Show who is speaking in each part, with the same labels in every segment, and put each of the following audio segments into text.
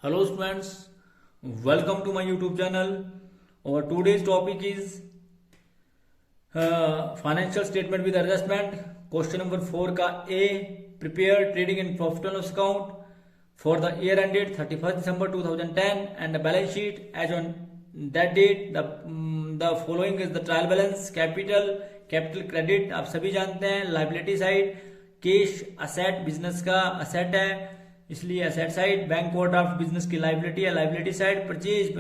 Speaker 1: Hello students, welcome to my YouTube channel. Our today's topic is financial statement with adjustment. Question number 4 का A, prepare trading and profit and loss account for the year ended 31st December 2010 and the balance sheet as on that date. The following is the trial balance, capital credit आप सभी जानते हैं, liability side cash asset business का asset है इसलिए asset side, bank overdraft business की liability है liability side, purchase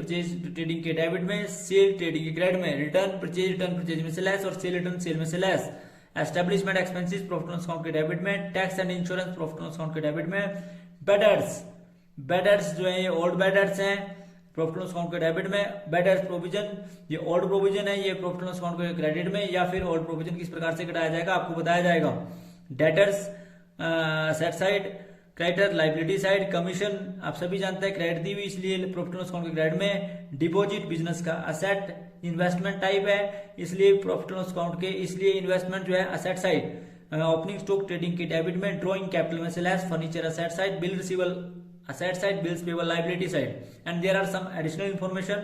Speaker 1: trading के डेबिट में, सेल ट्रेडिंग के क्रेडिट में, रिटर्न परचेज में से लेस और सेल रिटर्न सेल में से less, establishment expenses profit and loss account के डेबिट में, tax and insurance profit and loss account के डेबिट में, बेडर्स जो है ये ओल्ड बेडर्स हैं प्रॉफिट एंड लॉस अकाउंट के डेबिट में, बेडर्स प्रोविजन ये ओल्ड प्रोविजन है ये प्रॉफिट एंड लॉस अकाउंट के क्रेडिट में, या फिर ओल्ड प्रोविजन किस प्रकार से घटाया जाएगा आपको बताया जाएगा। Debtors asset side, creditor liability side, commission आप सभी जानते हैं क्रेडिट दी हुई इसलिए प्रॉफिट एंड लॉस अकाउंट के क्रेडिट में, डिपॉजिट बिजनेस का असेट इन्वेस्टमेंट टाइप है इसलिए प्रॉफिट एंड लॉस अकाउंट के, इसलिए इन्वेस्टमेंट जो है asset side, opening stock trading के डेबिट में, ड्रॉइंग कैपिटल में से less, furniture asset side, bill receivable asset side, bills payable liability side. And there are some additional information.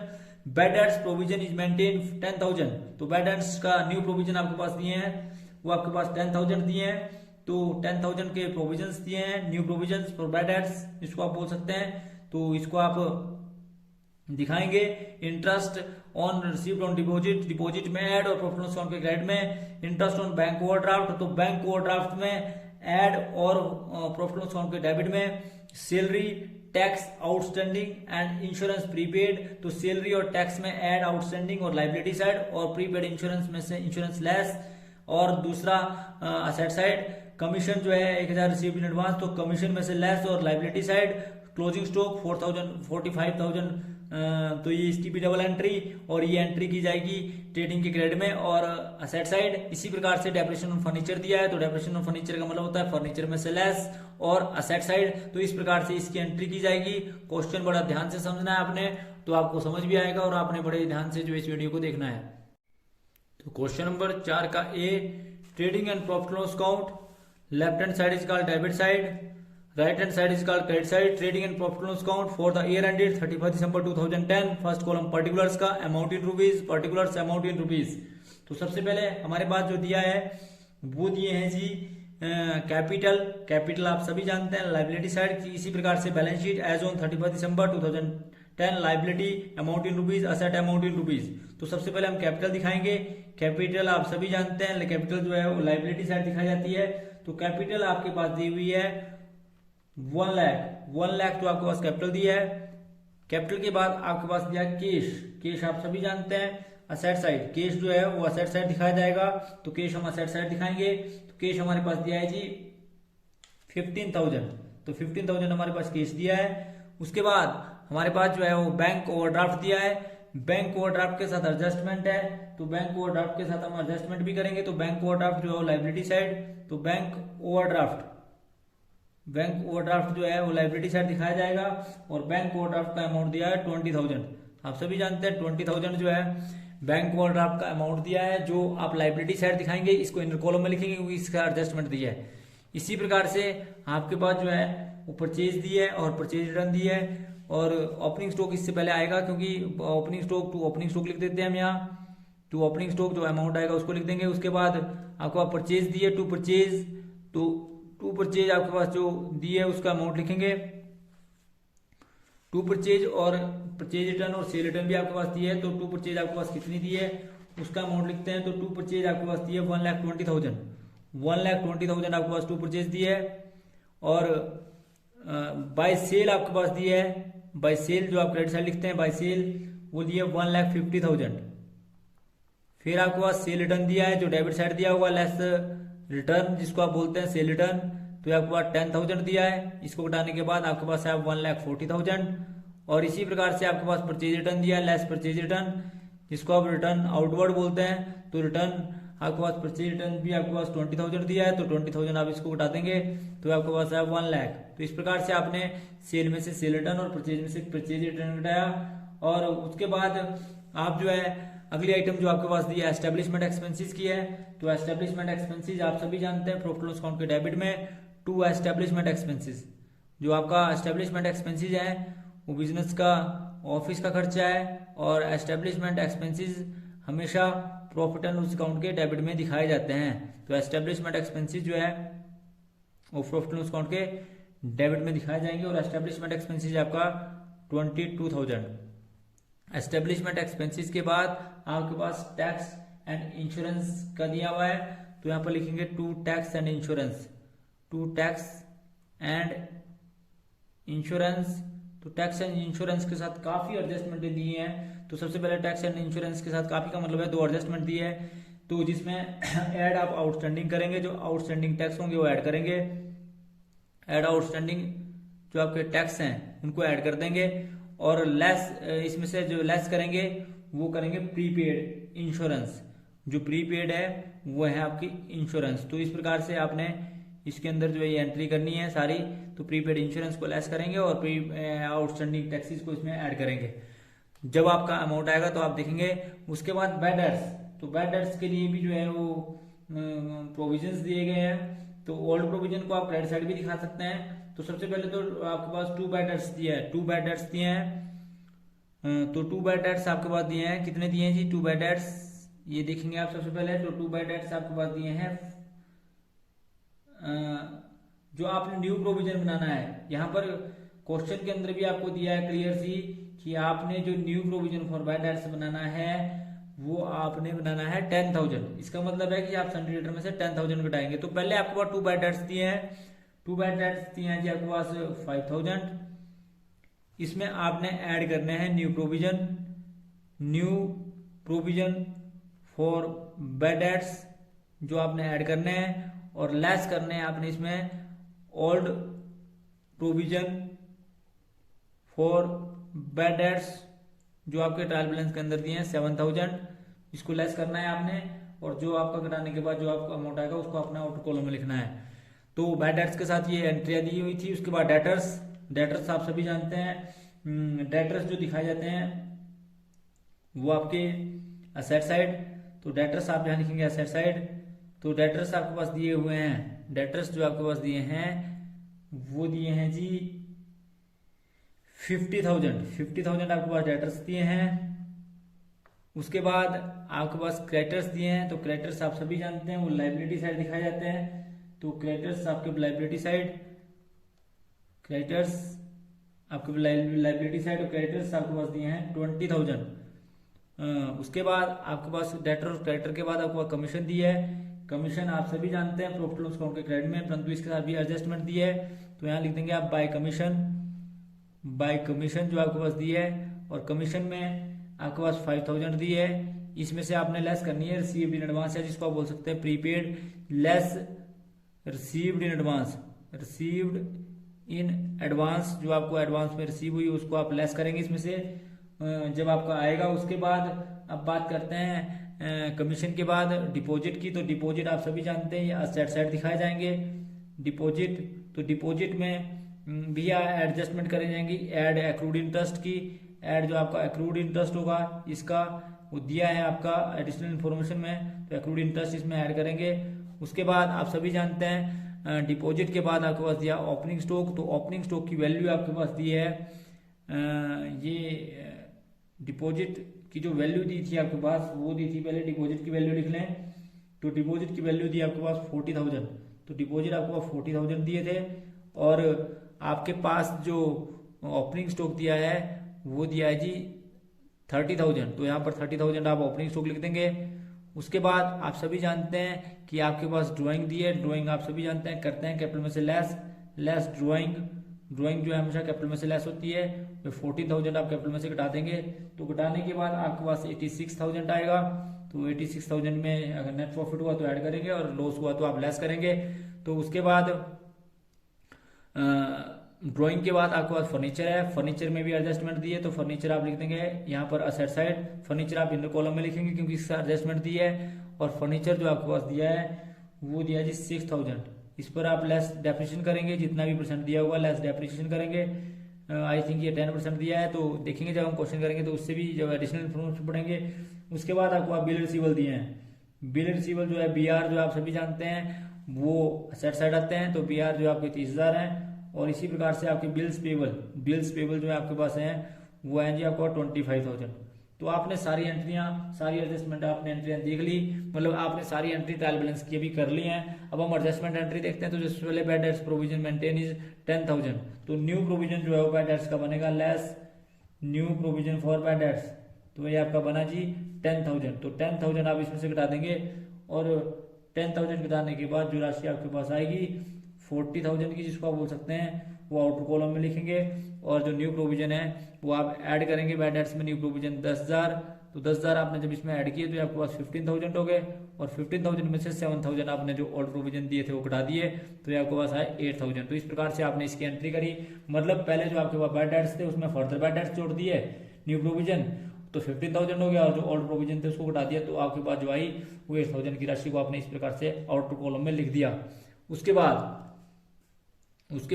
Speaker 1: Bad debts provision is maintain 10,000, तो bad debts का new provision आपके पास दिए हैं वो आपके पास 10,000 दिए हैं, तो 10,000 के प्रोविजंस दिए हैं, new provisions for bad dates इसको आप बोल सकते हैं, तो इसको आप दिखाएंगे। Interest on received on deposit में ऐड और प्रॉफिट एंड लॉस अकाउंट के क्रेडिट में, इंटरेस्ट ऑन बैंक ओवरड्राफ्ट तो बैंक ओवरड्राफ्ट में ऐड और प्रॉफिट एंड लॉस अकाउंट के डेबिट में, salary tax outstanding and insurance prepaid तो सैलरी और टैक्स में ऐड आउटस्टैंडिंग और लाइबिलिटी साइड, और प्रीपेड इंश्योरेंस में से इंश्योरेंस लेस, और दूसरा असेट साइड कमीशन जो है 1,000 रिसीव्ड इन एडवांस तो कमीशन में से लेस और लाइबिलिटी साइड, क्लोजिंग स्टॉक 45,000 तो ये इसकी भी डबल एंट्री और ये एंट्री की जाएगी ट्रेडिंग के क्रेडिट में और असेट साइड। इसी प्रकार से डेप्रिसिएशन ऑन फर्नीचर दिया है तो डेप्रिसिएशन ऑन फर्नीचर का मतलब होता है फर्नीचर में से लेस और असेट साइड, तो इस प्रकार से इसकी एंट्री की जाएगी। क्वेश्चन बड़ा ध्यान से समझना है आपने तो आपको समझ भी आएगा और आपने बड़े ध्यान से जो इस वीडियो को देखना है। तो क्वेश्चन नंबर 4 का A, trading and profit and loss account, left hand side is called debit side, right hand side is called credit side, trading and profit and loss account for the year ended 31st December 2010, first column particulars का amount in rupees, particulars amount in rupees। तो सबसे पहले हमारे पास जो दिया है वो दिए हैं जी कैपिटल आप सभी जानते हैं लाइबिलिटी साइड, इसी प्रकार से balance sheet as on 31st December 2010 liability amount in rupees, asset amount in rupees. तो सबसे पहले हम कैपिटल दिखाएंगे। कैपिटल आप सभी जानते हैं कैपिटल जो है वो लाइबिलिटी साइड दिखाई जाती है, तो कैपिटल आपके पास दी हुई है 1 लाख तो आपके पास कैपिटल दिया है। कैपिटल के बाद आपके पास दिया कैश आप सभी जानते हैं असेट साइड, कैश जो है वो असेट साइड दिखाया जाएगा तो कैश हम असेट साइड दिखाएंगे। तो कैश हमारे पास दिया है जी 15,000, तो 15,000 हमारे पास कैश दिया है। उसके बाद हमारे पास जो है वो बैंक ओवरड्राफ्ट दिया है, बैंक ओवरड्राफ्ट के साथ एडजस्टमेंट है तो बैंक ओवरड्राफ्ट के साथ हम एडजस्टमेंट भी करेंगे, तो बैंक ओवरड्राफ्ट जो है लाइबिलिटी साइड, तो बैंक ओवरड्राफ्ट जो है वो लाइबिलिटी साइड दिखाया जाएगा और बैंक ओवरड्राफ्ट का अमाउंट दिया है 20,000। आप सभी जानते हैं 20,000 जो है बैंक ओवरड्राफ्ट का अमाउंट दिया है जो आप लाइबिलिटी साइड दिखाएंगे, इसको इनर कॉलम में लिखेंगे क्योंकि इसका एडजस्टमेंट दिया है। इसी प्रकार से आपके पास जो है वो परचेज दी है और परचेज रिटर्न दी है और ओपनिंग स्टॉक इससे पहले आएगा क्योंकि ओपनिंग स्टॉक लिख देते हैं हम यहाँ, टू ओपनिंग स्टॉक जो अमाउंट आएगा उसको लिख देंगे। उसके बाद आपको परचेज दी है टू परचेज आपके पास जो दी है उसका अमाउंट लिखेंगे, टू परचेज और परचेज रिटर्न और सेल रिटर्न भी आपके पास दी है, तो टू परचेज आपके पास कितनी दी है उसका अमाउंट लिखते हैं। तो टू परचेज आपके पास दी है 1,20,000 आपके पास टू परचेज दी है और बाय सेल आपके पास दी है, बाय सेल जो आप क्रेडिट साइड लिखते हैं बाय सेल वो दिए 1,50,000। फिर आपके पास सेल रिटर्न दिया है जो डेबिट साइड दिया हुआ लेस रिटर्न जिसको आप बोलते हैं सेल रिटर्न, तो आपके पास 10,000 दिया है, इसको घटाने के बाद आपके पास है 1,40,000। और इसी प्रकार से आपके पास परचेज रिटर्न दिया है लेस परचेज रिटर्न जिसको आप रिटर्न आउटवर्ड बोलते हैं, तो रिटर्न आपके पास परचेज रिटर्न भी आपके पास 20,000 दिया है तो 20,000 आप इसको घटा देंगे तो आपके पास है 1 लाख। तो इस प्रकार से आपने सेल में से सेल रिटर्न और परचेज में से परचेज रिटर्न घटाया और उसके बाद आप जो है अगली आइटम जो आपके पास दी है एस्टेब्लिशमेंट एक्सपेंसेस की है, तो एस्टेब्लिशमेंट एक्सपेंसेस आप सभी जानते हैं प्रॉफिट लॉस अकाउंट के डेबिट में टू एस्टेब्लिशमेंट एक्सपेंसेस, जो आपका एस्टेब्लिशमेंट एक्सपेंसेस है वो बिजनेस का ऑफिस का खर्चा है, और एस्टेब्लिशमेंट एक्सपेंसेस हमेशा प्रॉफिट एंड लॉस अकाउंट के डेबिट में दिखाए जाते हैं। तो एस्टेब्लिशमेंट एक्सपेंसेस जो है वो प्रॉफिट एंड लॉस अकाउंट के डेबिट में दिखाए जाएंगे, और एस्टेब्लिशमेंट एक्सपेंसेस आपका 22,000। एस्टेब्लिशमेंट एक्सपेंसेस के बाद आपके पास टैक्स एंड इंश्योरेंस का दिया हुआ है, तो यहाँ पर लिखेंगे to tax and insurance, to tax and insurance. तो टैक्स एंड इंश्योरेंस के साथ काफी एडजस्टमेंट दिए हैं। तो सबसे पहले टैक्स एंड इंश्योरेंस के साथ काफी का मतलब है 2 एडजस्टमेंट दिए है, तो जिसमें ऐड आप आउटस्टैंडिंग करेंगे, जो आउटस्टैंडिंग टैक्स होंगे वो ऐड करेंगे, ऐड आउटस्टैंडिंग जो आपके टैक्स हैं उनको ऐड कर देंगे, और लेस इसमें से जो लेस करेंगे वो करेंगे प्रीपेड इंश्योरेंस। जो प्रीपेड है वो है आपकी इंश्योरेंस। तो इस प्रकार से आपने इसके अंदर जो है ये एंट्री करनी है सारी। तो प्रीपेड इंश्योरेंस को लेस करेंगे और आउटस्टैंडिंग टैक्सेस को इसमें ऐड करेंगे। जब आपका अमाउंट आएगा तो आप देखेंगे। उसके बाद बैड डेट्स, तो बैड डेट्स के लिए भी जो है वो प्रोविजंस दिए गए हैं। तो ओल्ड प्रोविजन को आप क्रेडिट साइड भी दिखा सकते हैं। तो सबसे पहले तो आपके पास 2 बैड डेट्स दिया है, 2 बैड डेट्स दिए हैं। तो 2 बैड डेट्स आपके पास दिए हैं, कितने दिए हैं जी 2 बैड डेट्स, ये देखेंगे आप सबसे पहले। तो 2 बैड डेट्स आपके पास दिए हैं। जो आपने न्यू प्रोविजन बनाना है, यहाँ पर क्वेश्चन के अंदर भी आपको दिया है क्लियर सी कि आपने जो new provision for bad debts बनाना है वो आपने बनाना है 10,000। इसका मतलब है कि आप सन्ड्री डेटर में से 10,000 घटाएंगे। तो पहले आपके पास 2 बैड डेट्स दिए हैं, 2 बैड डेट्स दिए हैं जी आपके पास 5,000। इसमें आपने ऐड करने हैं new provision for bad dates जो आपने ऐड करने हैं, और लेस करने हैं आपने इसमें old provision for bad dates जो आपके ट्रायल बैलेंस के अंदर दिए हैं 7,000। इसको लेस करना है आपने, और जो आपका घटाने के बाद जो आपका अमाउंट आएगा उसको अपने आउटर कॉलम में लिखना है। तो बैड डेट्स के साथ ये एंट्रियां दी हुई थी। उसके बाद डेटर्स आप सभी जानते हैं। डेटर्स जो दिखाए जाते हैं वो आपके असेट साइड। तो डेटर्स आप यहाँ लिखेंगे असेट साइड। तो डेटर्स आपके पास दिए हुए हैं, डेटर्स जो आपके पास दिए हैं वो दिए हैं जी 50,000 आपके पास डेटर्स दिए हैं। उसके बाद आपके पास क्रेडिटर्स दिए हैं। तो क्रेडिटर्स आप सभी जानते हैं वो लायबिलिटी साइड दिखाए जाते हैं। तो क्रेडिटर्स आपके लायबिलिटी साइड, क्रेडिटर्स आपके लायबिलिटी साइड, और क्रेडिटर्स आपके पास दिए हैं 20,000। उसके बाद आपके पास डेटर और क्रेडिटर के बाद आपको कमीशन दी है। कमीशन आप सभी जानते हैं प्रॉफिट लॉस अकाउंट के क्रेडिट में, परंतु इसके साथ भी एडजस्टमेंट दी है। तो यहाँ लिख देंगे आप बाय कमीशन जो आपके पास दी है, और कमीशन में आपके पास 5,000 दी है। इसमें से आपने लेस करनी है रिसीव्ड इन एडवांस, या जिसको आप बोल सकते हैं prepaid less received in advance जो आपको एडवांस में रिसीव हुई उसको आप लेस करेंगे इसमें से जब आपका आएगा। उसके बाद अब बात करते हैं कमीशन के बाद डिपॉजिट की। तो डिपॉजिट आप सभी जानते हैं ये असेट साइड दिखाए जाएंगे डिपॉजिट। तो डिपॉजिट में भी एडजस्टमेंट करे जाएंगी। ऐड एक्रूड इंटरेस्ट की, ऐड जो आपका एक्रूड इंटरेस्ट होगा इसका वो दिया है आपका एडिशनल इन्फॉर्मेशन में, तो एक्रूड इंटरेस्ट इसमें ऐड करेंगे। उसके बाद आप सभी जानते हैं डिपॉजिट के बाद आपके पास दिया ओपनिंग स्टॉक। तो ओपनिंग स्टॉक की वैल्यू आपके पास दी है, ये डिपॉजिट की जो वैल्यू दी थी आपके पास वो दी थी, पहले डिपॉजिट की वैल्यू लिख लें। तो डिपॉजिट की वैल्यू दी आपके पास 40,000। तो डिपॉजिट आपको 40,000 दिए थे, और आपके पास जो ओपनिंग स्टॉक दिया है वो दिया है जी 30,000। तो यहाँ पर 30,000 आप ओपनिंग स्टॉक लिख देंगे। उसके बाद आप सभी जानते हैं कि आपके पास ड्राइंग दी है। ड्राइंग आप सभी जानते हैं करते हैं कैपिटल में से लेस ड्राइंग जो है हमेशा कैपिटल में से लेस होती है। तो 14,000 आप कैपिटल में से घटा देंगे। तो घटाने के बाद आपके पास 86,000 आएगा। तो 86,000 में अगर नेट प्रॉफिट हुआ तो ऐड करेंगे, और लॉस हुआ तो आप लेस करेंगे। तो उसके बाद ड्राइंग के बाद आपके पास फर्नीचर है। फर्नीचर में भी एडजस्टमेंट दी है। तो फर्नीचर आप लिख देंगे यहाँ पर असेट साइड। फर्नीचर आप इनर कॉलम में लिखेंगे क्योंकि इसका एडजस्टमेंट दी है। और फर्नीचर जो आपके पास दिया है वो दिया है जी 6,000। इस पर आप लेस डेप्रिसिएशन करेंगे, जितना भी परसेंट दिया होगा लेस डेप्रिसिएशन करेंगे। आई थिंक ये 10% दिया है। तो देखेंगे जब हम क्वेश्चन करेंगे तो उससे भी जब एडिशनल इन्फॉर्मेशन पढ़ेंगे। उसके बाद आपको बिल रिसीवल दिए हैं। बिल रिसीवल जो है BR जो आप सभी जानते हैं वो असेट साइड आते हैं। तो BR जो आपके 30,000 है, और इसी प्रकार से आपके बिल्स पेबल जो है आपके पास है वो है जी आपका 25,000। तो आपने सारी एडजस्टमेंट आपने एंट्रियां देख ली, मतलब आपने सारी एंट्री ट्रायल बैलेंस की अभी कर ली हैं। अब हम एडजस्टमेंट एंट्री देखते हैं। तो जैसे पहले bad debts provision maintain is 10,000, तो न्यू प्रोविजन जो है वो बैड डेट्स का बनेगा less new provision for bad dates, तो ये आपका बना जी 10,000। तो 10,000 आप इसमें से घटा देंगे और 10,000 घटाने के बाद जो राशि आपके पास आएगी 40,000 की, जिसको आप बोल सकते हैं, वो आउटर कॉलम में लिखेंगे। और जो न्यू प्रोविजन है वो आप ऐड करेंगे बैड डेट्स में। न्यू प्रोविजन 10,000, तो 10,000 आपने जब इसमें ऐड किए तो आपके पास 15,000 हो गए, और 15,000 में से 7,000 आपने जो ओल्ड प्रोविजन दिए थे वो घटा दिए, तो ये आपके पास आए 8,000। तो इस प्रकार से आपने इसकी एंट्री करी। मतलब पहले जो आपके पास बैड डेट्स थे उसमें फर्दर बैड डेट्स जोड़ दिए न्यू प्रोविजन, तो 15,000 हो गया, और जो ओल्ड प्रोविजन थे उसको घटा दिया, तो आपके पास जो आई वो 8,000 की राशि को आपने इस प्रकार से आउटर कॉलम में लिख दिया। उसके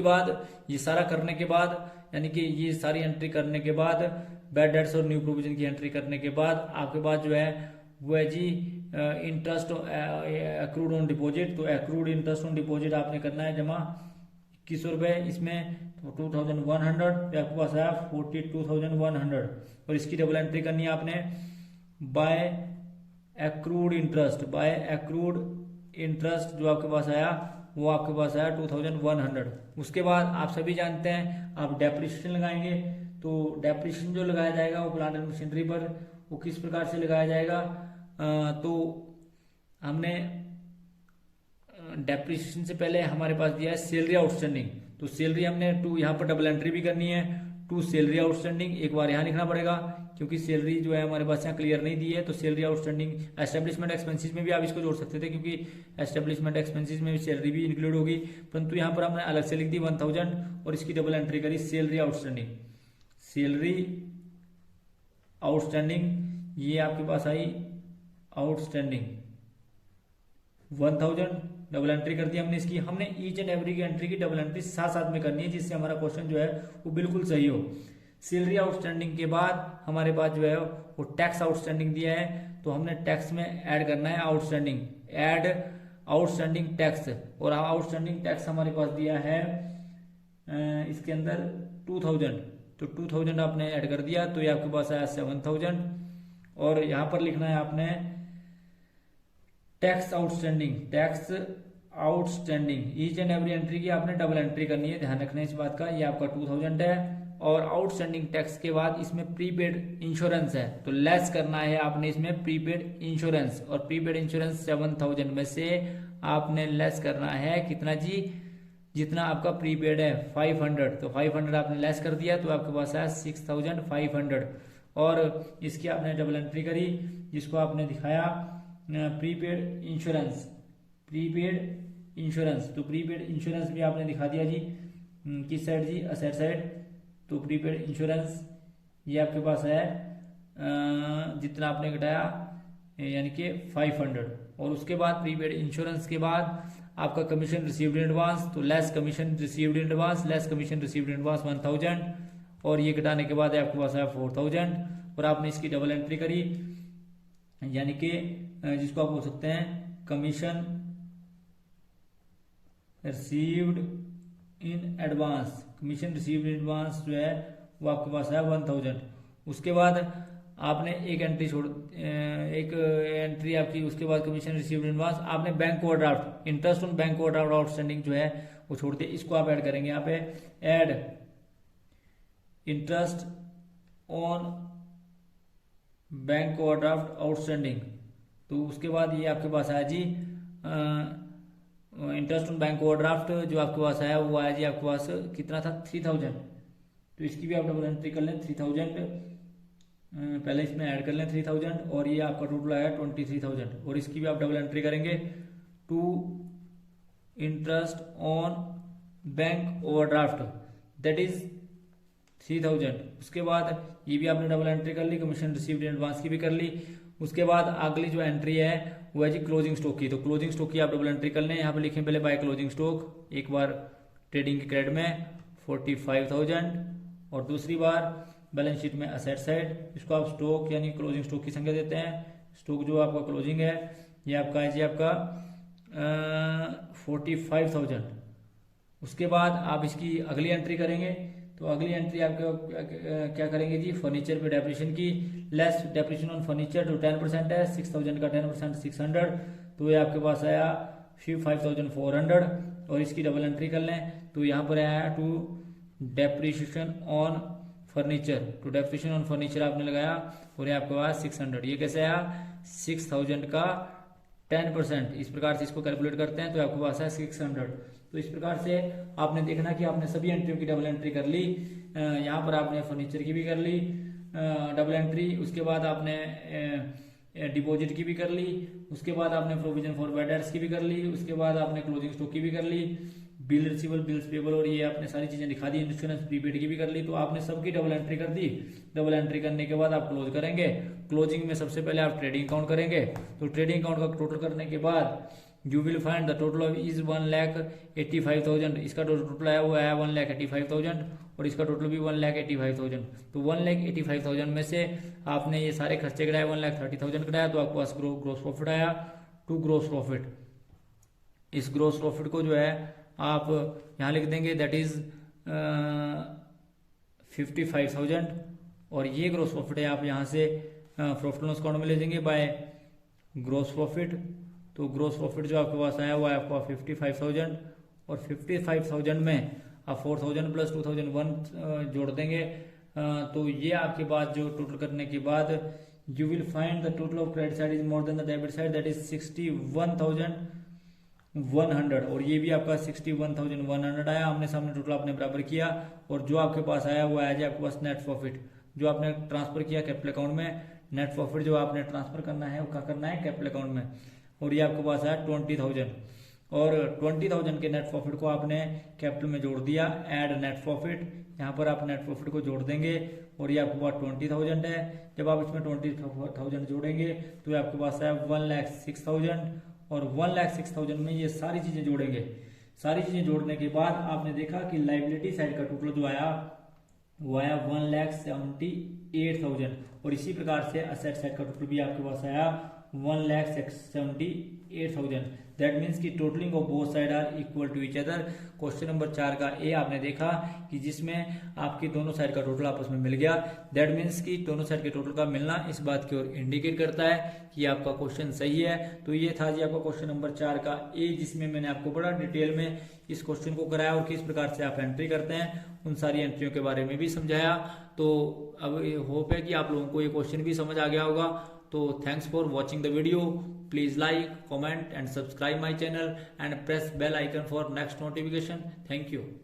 Speaker 1: बाद ये सारा करने के बाद, यानी कि ये सारी एंट्री करने के बाद, बैड डेट्स और न्यू प्रोविजन की एंट्री करने के बाद आपके पास जो है वो है जी इंटरेस्ट एक्रूड ऑन डिपॉजिट। तो एक्रूड इंटरेस्ट ऑन डिपॉजिट आपने करना है जमा 2100 रुपये इसमें, तो 2,100, तो आपके पास आया 42,100, और इसकी डबल एंट्री करनी है आपने बाय एक्रूड इंटरेस्ट जो आपके पास आया वो आपके पास आया 2,100। उसके बाद आप सभी जानते हैं आप डेप्रिसिएशन लगाएंगे। तो डेप्रिसिएशन जो लगाया जाएगा वो प्लांट एंड मशीनरी पर, वो किस प्रकार से लगाया जाएगा, तो हमने डेप्रिसिएशन से पहले हमारे पास दिया है सैलरी आउटस्टैंडिंग। तो सैलरी हमने टू, यहाँ पर डबल एंट्री भी करनी है, टू सैलरी आउटस्टैंडिंग एक बार यहाँ लिखना पड़ेगा, क्योंकि सैलरी जो है हमारे पास यहाँ क्लियर नहीं दी है। तो सैलरी आउटस्टैंडिंग एस्टेब्लिशमेंट एक्सपेंसेस में भी आप इसको जोड़ सकते थे, क्योंकि एस्टेब्लिशमेंट एक्सपेंसेस में भी सैलरी भी इंक्लूड होगी, परंतु यहाँ पर हमने अलग से लिख दी 1,000 और इसकी डबल एंट्री करी सैलरी आउटस्टैंडिंग ये आपके पास आई आउटस्टैंडिंग 1,000, डबल एंट्री कर दी हमने इसकी। हमने ईच एंड एवरी की एंट्री की डबल एंट्री साथ साथ में करनी है, जिससे हमारा क्वेश्चन जो है वो बिल्कुल सही हो। सैलरी आउटस्टैंडिंग के बाद हमारे पास जो है वो टैक्स आउटस्टैंडिंग दिया है, तो हमने टैक्स में ऐड करना है आउटस्टैंडिंग टैक्स, और आउटस्टैंडिंग टैक्स हमारे पास दिया है इसके अंदर 2,000, तो 2,000 आपने ऐड कर दिया, तो ये आपके पास आया 7,000। और यहाँ पर लिखना है आपने tax outstanding each and every entry की आपने डबल एंट्री करनी है, ध्यान रखना है इस बात का। ये आपका 2,000 है, और आउटस्टैंडिंग टैक्स के बाद इसमें प्रीपेड इंश्योरेंस है, तो लेस करना है आपने इसमें प्रीपेड इंश्योरेंस, और प्रीपेड इंश्योरेंस 7,000 में से आपने लेस करना है कितना जी, जितना आपका प्रीपेड है 500, तो 500 आपने लेस कर दिया, तो आपके पास आया 6,500, और इसकी आपने डबल एंट्री करी, जिसको आपने दिखाया प्रीपेड इंश्योरेंस, तो प्रीपेड इंश्योरेंस भी आपने दिखा दिया जी किस साइड जी, असेट साइड। तो प्रीपेड इंश्योरेंस ये आपके पास है जितना आपने घटाया यानी कि 500, और उसके बाद प्रीपेड इंश्योरेंस के बाद आपका कमीशन रिसीव्ड इन एडवांस, तो less commission received in advance 1,000, और ये घटाने के बाद आपके पास आया 4,000, और आपने इसकी डबल एंट्री करी, यानी कि जिसको आप बोल सकते हैं कमीशन रिसीव्ड इन एडवांस जो है वो आपके पास है 1,000। उसके बाद आपने एक एंट्री आपकी, उसके बाद कमीशन रिसीव्ड इन एडवांस, आपने bank overdraft interest on bank overdraft outstanding जो है वो छोड़ दिया, इसको आप ऐड करेंगे यहाँ पे, add interest on bank overdraft outstanding. तो उसके बाद ये आपके पास आया जी इंटरेस्ट ऑन बैंक ओवरड्राफ्ट जो आपके पास आया वो आया जी आपके पास कितना था 3,000, तो इसकी भी आप डबल एंट्री कर लें 3,000, पहले इसमें ऐड कर लें 3,000, और ये आपका टोटल आया 23,000, और इसकी भी आप डबल एंट्री करेंगे to interest on bank overdraft that is 3,000। उसके बाद ये भी आपने डबल एंट्री कर ली, कमीशन रिसीव्ड इन एडवांस की भी कर ली। उसके बाद अगली जो एंट्री है वो है जी क्लोजिंग स्टॉक की, तो क्लोजिंग स्टॉक की आप डबल एंट्री कर लें। यहाँ पे लिखें पहले बाय क्लोजिंग स्टॉक, एक बार ट्रेडिंग के क्रेडिट में 45,000, और दूसरी बार बैलेंस शीट में असेट साइड, इसको आप स्टॉक यानी क्लोजिंग स्टॉक की संख्या देते हैं। स्टॉक जो आपका क्लोजिंग है ये आपका है जी आपका 45,000, उसके बाद आप इसकी अगली एंट्री करेंगे, तो अगली एंट्री आपके क्या करेंगे जी, फर्नीचर पे डेप्रिसिएशन की, लेस डेप्रिसिएशन ऑन फर्नीचर जो 10% है, 6000 का 10% 600, तो ये आपके पास आया 5400, और इसकी डबल एंट्री कर लें तो यहाँ पर आया to depreciation on furniture, to depreciation on furniture आपने लगाया और ये आपके पास 600, ये कैसे आया, 6000 का 10%, इस प्रकार से इसको कैलकुलेट करते हैं तो आपके पास है 600। तो इस प्रकार से आपने देखना कि आपने सभी एंट्रियों की डबल एंट्री कर ली, यहाँ पर आपने फर्नीचर की भी कर ली डबल एंट्री, उसके बाद आपने डिपॉजिट की भी कर ली, उसके बाद आपने प्रोविजन फॉर बैड डेट्स की भी कर ली, उसके बाद आपने क्लोजिंग स्टॉक की भी कर ली, बिल रिसीवेबल, बिल्स पेबल, और ये आपने सारी चीजें दिखा दी, इंश्योरेंस प्रीपेड की भी कर ली। तो आपने सबकी डबल एंट्री कर दी। डबल एंट्री करने के बाद आप क्लोज करेंगे। क्लोजिंग में सबसे पहले आप ट्रेडिंग अकाउंट करेंगे, तो ट्रेडिंग अकाउंट का टोटल करने के बाद you will find the total of is 1,85,000। इसका टोटल आया वो आया 1,85,000 और इसका टोटल भी 1,85,000। तो 1,85,000 में से आपने ये सारे खर्चे कटाए, 1,30,000 कटाया, तो आपके पास ग्रोस प्रॉफिट आया टू ग्रोस प्रॉफिट। इस ग्रोस प्रॉफिट को जो है आप यहाँ लिख देंगे, दैट इज 55,000, और ये ग्रोस प्रॉफिट है आप यहाँ से प्रॉफिट लॉस अकाउंट में ले जाएंगे बाय ग्रोस प्रॉफिट। तो ग्रोस प्रॉफिट जो आपके पास आया वो है आपका 55,000, और 55,000 में आप 4,000 प्लस 2,001 जोड़ देंगे, तो ये आपके पास जो टोटल करने के बाद you will find the total of credit side is more than the debit side, that is 61,100, और ये भी आपका 61,100 आया। आमने सामने टोटल आपने बराबर किया, और जो आपके पास आया वो आया जी आपके पास नेट प्रॉफिट, जो आपने ट्रांसफर किया कैपिटल अकाउंट में। नेट प्रॉफिट जो आपने ट्रांसफर करना है वो क्या करना है, कैपिटल अकाउंट में, और ये आपके पास आया 20,000, और 20,000 के नेट प्रॉफिट को आपने कैपिटल में जोड़ दिया, ऐड नेट प्रॉफिट, यहाँ पर आप नेट प्रॉफिट को जोड़ देंगे, और ये आपके पास 20,000 है। जब आप इसमें 20,000 जोड़ेंगे तो ये आपके पास आया 1,06,000, और 1,06,000 में ये सारी चीजें जोड़ेंगे। सारी चीजें जोड़ने के बाद आपने देखा कि लाइबिलिटी साइड का टोटल जो आया वो आया 1,78,000, और इसी प्रकार से असेट साइड का टोटल भी आपके पास आया 1,78,000। दैट मीन्स की totalling of both side are equal to each other. Question number 4 का ए आपने देखा कि जिसमें आपकी दोनों साइड का टोटल आपस में मिल गया। दैट मीन्स की दोनों साइड के टोटल का मिलना इस बात की ओर इंडिकेट करता है कि आपका क्वेश्चन सही है। तो ये था जी आपका क्वेश्चन नंबर 4 का ए, जिसमें मैंने आपको बड़ा डिटेल में इस क्वेश्चन को कराया और किस प्रकार से आप एंट्री करते हैं उन सारी एंट्रियों के बारे में भी समझाया। तो अब होप है कि आप लोगों को ये क्वेश्चन भी समझ आ गया होगा। तो thanks for watching the video. Please like, comment and subscribe my channel and press bell icon for next notification. Thank you.